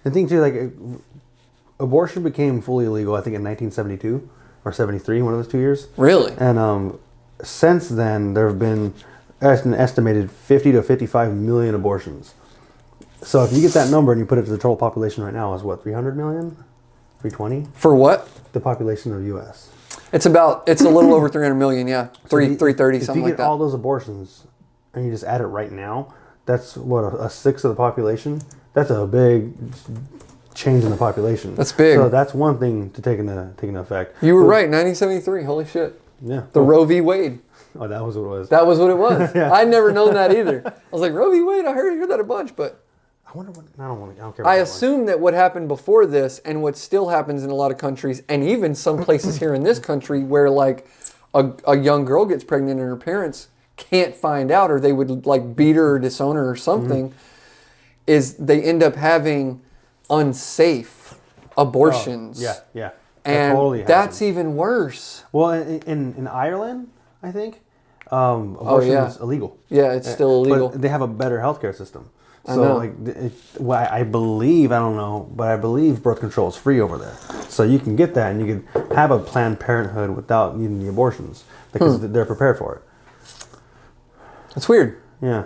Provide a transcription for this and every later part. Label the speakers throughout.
Speaker 1: And think too, like abortion became fully illegal, I think, in 1972 or 73, one of those 2 years.
Speaker 2: Really?
Speaker 1: And since then, there have been an estimated 50 to 55 million abortions. So if you get that number and you put it to the total population right now, is what, 300 million? 320?
Speaker 2: For what?
Speaker 1: The population of the U.S.
Speaker 2: It's a little over 300 million, yeah. 330, something like that.
Speaker 1: If you get all those abortions and you just add it right now, that's what, a sixth of the population? That's a big change in the population.
Speaker 2: That's big.
Speaker 1: So that's one thing to take into effect.
Speaker 2: You were right, 1973. Holy shit.
Speaker 1: Yeah.
Speaker 2: The Roe v. Wade.
Speaker 1: Oh, that was what it was.
Speaker 2: That was what it was.
Speaker 1: Yeah.
Speaker 2: I'd never known that either. I was like, Roe v. Wade, I heard that a bunch, but
Speaker 1: I wonder what, I don't care.
Speaker 2: I assume that what happened before this and what still happens in a lot of countries, and even some places here in this country where like a young girl gets pregnant and her parents can't find out, or they would like beat her or disown her or something, is they end up having unsafe abortions.
Speaker 1: Yeah, yeah.
Speaker 2: And
Speaker 1: totally
Speaker 2: that's even worse.
Speaker 1: Well, in Ireland, I think, abortion is illegal.
Speaker 2: Yeah, it's still illegal.
Speaker 1: But they have a better healthcare system.
Speaker 2: I know.
Speaker 1: I believe, I don't know, but I believe birth control is free over there. So you can get that and you can have a Planned Parenthood without needing the abortions because they're prepared for it.
Speaker 2: That's weird.
Speaker 1: Yeah.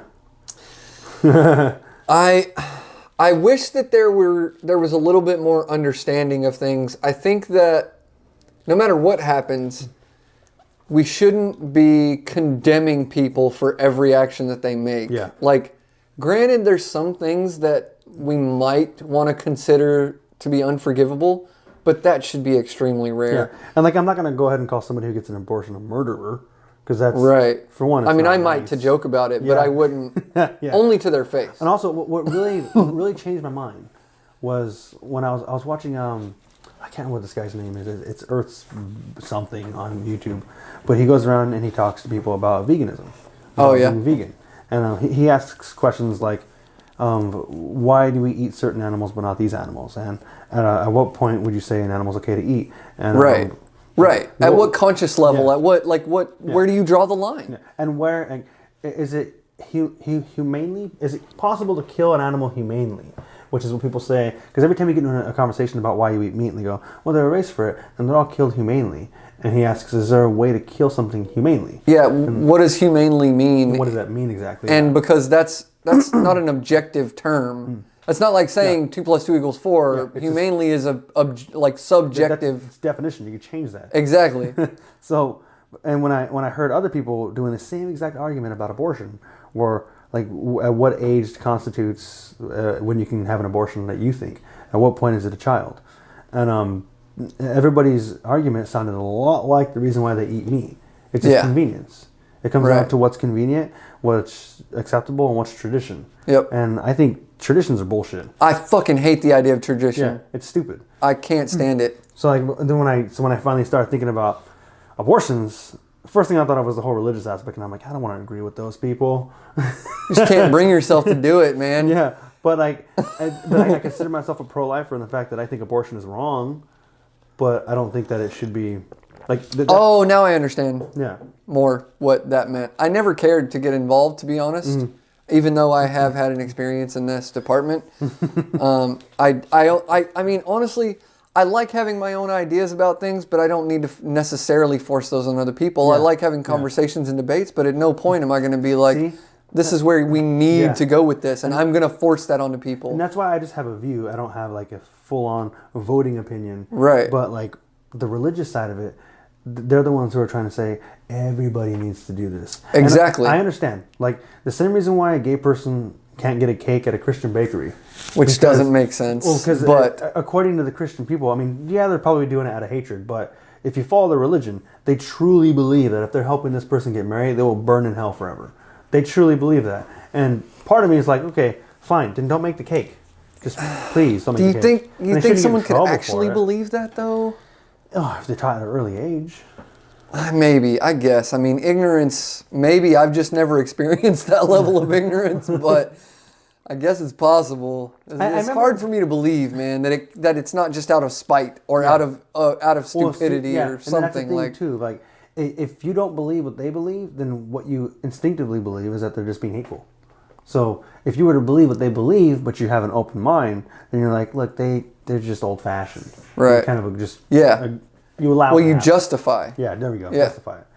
Speaker 2: I wish that there was a little bit more understanding of things. I think that no matter what happens, we shouldn't be condemning people for every action that they make.
Speaker 1: Yeah.
Speaker 2: Like, granted, there's some things that we might want to consider to be unforgivable, but that should be extremely rare.
Speaker 1: Yeah. And like, I'm not going to go ahead and call somebody who gets an abortion a murderer. Because that's,
Speaker 2: right.
Speaker 1: For one, it's
Speaker 2: I mean,
Speaker 1: not
Speaker 2: I might
Speaker 1: nice.
Speaker 2: to joke about it, but I wouldn't.
Speaker 1: Yeah.
Speaker 2: Only to their face.
Speaker 1: And also, what really changed my mind was when I was watching, I can't remember what this guy's name is. It's Earth's something on YouTube. But he goes around and he talks to people about veganism. Being vegan. And he asks questions like, why do we eat certain animals but not these animals? And at what point would you say an animal's okay to eat? And,
Speaker 2: right. Right. At what conscious level?
Speaker 1: Yeah.
Speaker 2: At what? Where do you draw the line?
Speaker 1: Yeah. And where is it humanely? Is it possible to kill an animal humanely? Which is what people say. Because every time you get into a conversation about why you eat meat, and they go, "Well, they're raised for it, and they're all killed humanely." And he asks, "Is there a way to kill something humanely?"
Speaker 2: Yeah. What does humanely mean?
Speaker 1: What does that mean exactly?
Speaker 2: And because that's not an objective term. It's not like saying 2 + 2 = 4.
Speaker 1: Yeah,
Speaker 2: humanely is a subjective.
Speaker 1: That's its definition. You can change that.
Speaker 2: Exactly.
Speaker 1: So, and when I heard other people doing the same exact argument about abortion, or like at what age constitutes when you can have an abortion that you think, at what point is it a child, and everybody's argument sounded a lot like the reason why they eat meat. It's just convenience. It comes down to what's convenient, what's acceptable, and what's tradition.
Speaker 2: Yep.
Speaker 1: And I think traditions are bullshit.
Speaker 2: I fucking hate the idea of tradition.
Speaker 1: Yeah, it's stupid.
Speaker 2: I can't stand it.
Speaker 1: So like then when I finally started thinking about abortions, the first thing I thought of was the whole religious aspect, and I'm like, I don't want to agree with those people.
Speaker 2: You just can't bring yourself to do it, man.
Speaker 1: Yeah, but like, I consider myself a pro-lifer in the fact that I think abortion is wrong, but I don't think that it should be like.
Speaker 2: Oh, now I understand.
Speaker 1: Yeah.
Speaker 2: More what that meant. I never cared to get involved, to be honest. Even though I have had an experience in this department. I mean, honestly, I like having my own ideas about things, but I don't need to necessarily force those on other people. I like having conversations and debates, but at no point am I going to be like, this is where we need to go with this, and I'm going to force that onto people.
Speaker 1: And that's why I just have a view. I don't have like a full-on voting opinion.
Speaker 2: Right.
Speaker 1: But like the religious side of it, they're the ones who are trying to say everybody needs to do this.
Speaker 2: Exactly.
Speaker 1: And I understand. Like the same reason why a gay person can't get a cake at a Christian bakery.
Speaker 2: Which doesn't make sense.
Speaker 1: Well, because according to the Christian people, I mean, yeah, they're probably doing it out of hatred, but if you follow their religion, they truly believe that if they're helping this person get married, they will burn in hell forever. They truly believe that. And part of me is like, okay, fine, then don't make the cake. Just please don't make the cake.
Speaker 2: Do you think someone could actually believe that, though?
Speaker 1: Oh, if they're taught at an early age.
Speaker 2: Maybe, I guess. I mean, ignorance, maybe I've just never experienced that level of ignorance, but I guess it's possible. It's hard for me to believe, man, that it's not just out of spite or out of stupidity or something.
Speaker 1: And that's the thing too. Like, if you don't believe what they believe, then what you instinctively believe is that they're just being hateful. So if you were to believe what they believe, but you have an open mind, then you're like, look, they're just old fashioned.
Speaker 2: Right.
Speaker 1: You kind of just
Speaker 2: Yeah.
Speaker 1: you allow.
Speaker 2: Well,
Speaker 1: it to
Speaker 2: you
Speaker 1: happen.
Speaker 2: justify.
Speaker 1: Yeah, there we go.
Speaker 2: Yeah.
Speaker 1: Justify it.